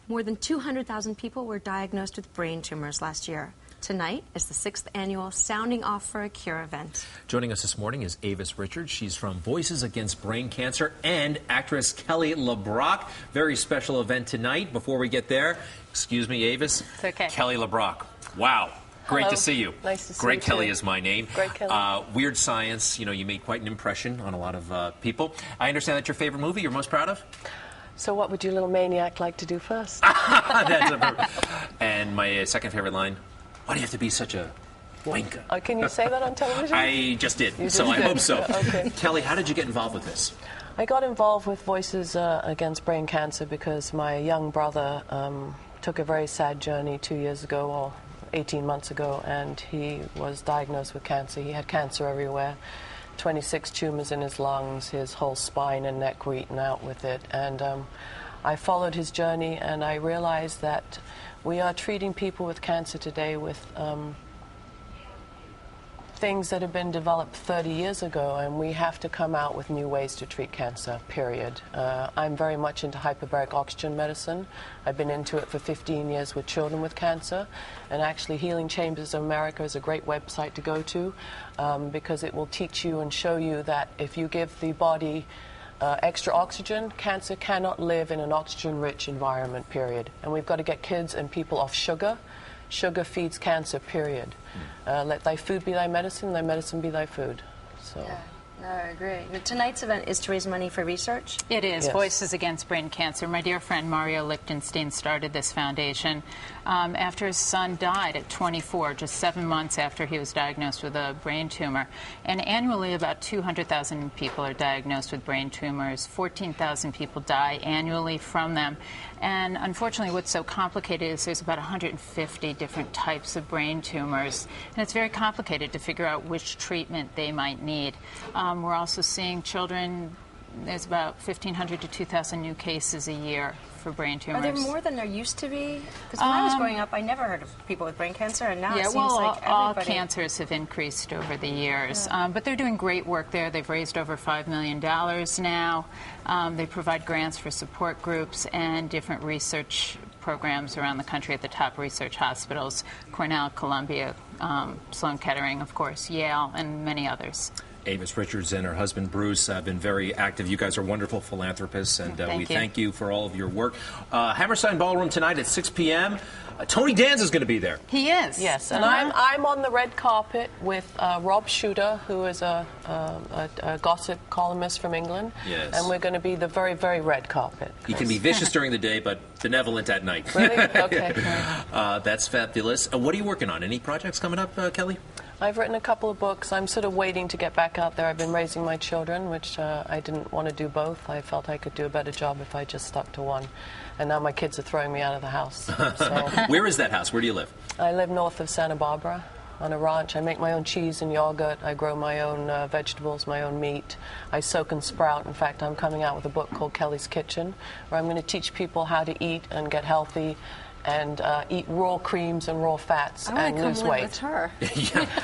More than 200,000 people were diagnosed with brain tumors last year. Tonight is the 6th annual Sounding Off for a Cure event. Joining us this morning is Avis Richards. She's from Voices Against Brain Cancer, and actress Kelly LeBrock. Very special event tonight. Before we get there, excuse me, Avis. It's okay. Kelly LeBrock. Wow. Great Hello. to see you. Nice to see Greg you, Kelly too. is my name. Greg Kelly. Weird Science, you know, you made quite an impression on a lot of people. I understand that's your favorite movie you're most proud of? So what would you little maniac like to do first? And my second favorite line, why do you have to be such a wanker? Can you say that on television? I just did, You so just I did. hope so. Okay. Kelly, how did you get involved with this? I got involved with Voices Against Brain Cancer because my young brother took a very sad journey 2 years ago, or 18 months ago, and he was diagnosed with cancer. He had cancer everywhere. 26 tumors in his lungs, his whole spine and neck were eaten out with it. And I followed his journey, and I realized that we are treating people with cancer today with things that have been developed 30 years ago, and we have to come out with new ways to treat cancer, period. I'm very much into hyperbaric oxygen medicine. I've been into it for 15 years with children with cancer, and actually Healing Chambers of America is a great website to go to because it will teach you and show you that if you give the body extra oxygen, cancer cannot live in an oxygen-rich environment, period. And we've got to get kids and people off sugar. Sugar feeds cancer, period. Let thy food be thy medicine be thy food. So. Yeah, no, I agree. But tonight's event is to raise money for research? It is. Yes. Voices Against Brain Cancer. My dear friend Mario Lichtenstein started this foundation after his son died at 24, just 7 months after he was diagnosed with a brain tumor. And annually, about 200,000 people are diagnosed with brain tumors. 14,000 people die annually from them. And unfortunately, what's so complicated is there's about 150 different types of brain tumors. And it's very complicated to figure out which treatment they might need. We're also seeing children, there's about 1,500 to 2,000 new cases a year for brain tumors. Are there more than there used to be? Because when I was growing up, I never heard of people with brain cancer, and now it seems like all everybody... cancers have increased over the years. But they're doing great work there. They've raised over $5 million now. They provide grants for support groups and different research programs around the country at the top research hospitals, Cornell, Columbia, Sloan Kettering, of course, Yale, and many others. Avis Richards and her husband Bruce have been very active. You guys are wonderful philanthropists, and we thank you for all of your work. Hammerstein Ballroom tonight at 6 p.m. Tony Danza is going to be there. He is. Yes, and I'm on the red carpet with Rob Shuter, who is a gossip columnist from England. Yes. And we're going to be the very, very red carpet. He can be vicious during the day, but benevolent at night. Really? Okay. That's fabulous. What are you working on? Any projects coming up, Kelly? I've written a couple of books. I'm sort of waiting to get back out there. I've been raising my children, which I didn't want to do both. I felt I could do a better job if I just stuck to one. And now my kids are throwing me out of the house. So. Where is that house? Where do you live? I live north of Santa Barbara on a ranch. I make my own cheese and yogurt. I grow my own vegetables, my own meat. I soak and sprout. In fact, I'm coming out with a book called Kelly's Kitchen, where I'm going to teach people how to eat and get healthy and eat raw creams and raw fats and lose weight. With her.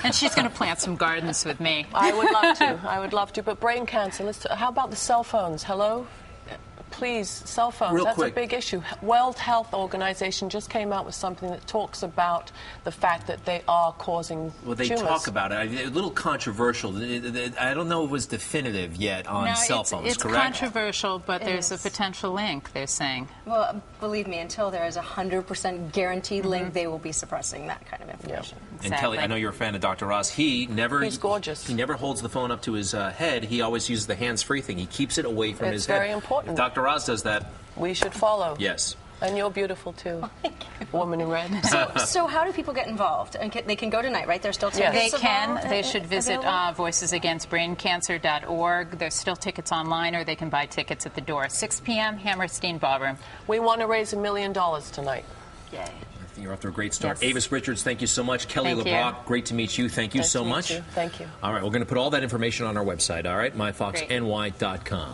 And she's going to plant some gardens with me. I would love to. I would love to. But brain cancer, how about the cell phones? Hello? Please, cell phones, Real that's quick. a big issue. World Health Organization just came out with something that talks about the fact that they are causing Well, they tumors. talk about it. A little controversial. I don't know if it was definitive yet on cell phones, it's correct? controversial, but there's a potential link, they're saying. Well, believe me, until there is a 100% guaranteed link, they will be suppressing that kind of information. And Kelly, I know you're a fan of Dr. Ross. He's gorgeous. He never holds the phone up to his head. He always uses the hands-free thing. He keeps it away from his head. It's very important. If Dr. Ross does that, we should follow. Yes. And you're beautiful, too. Woman in red. So how do people get involved? And they can go tonight, right? There's still tickets. They can. They should visit voicesagainstbraincancer.org. There's still tickets online, or they can buy tickets at the door. 6 p.m., Hammerstein Ballroom. We want to raise $1 million tonight. Yay. You're off to a great start. Yes. Avis Richards, thank you so much. Kelly LeBrock, great to meet you. Thank you so much. Thank you. All right, we're going to put all that information on our website, all right? myfoxny.com.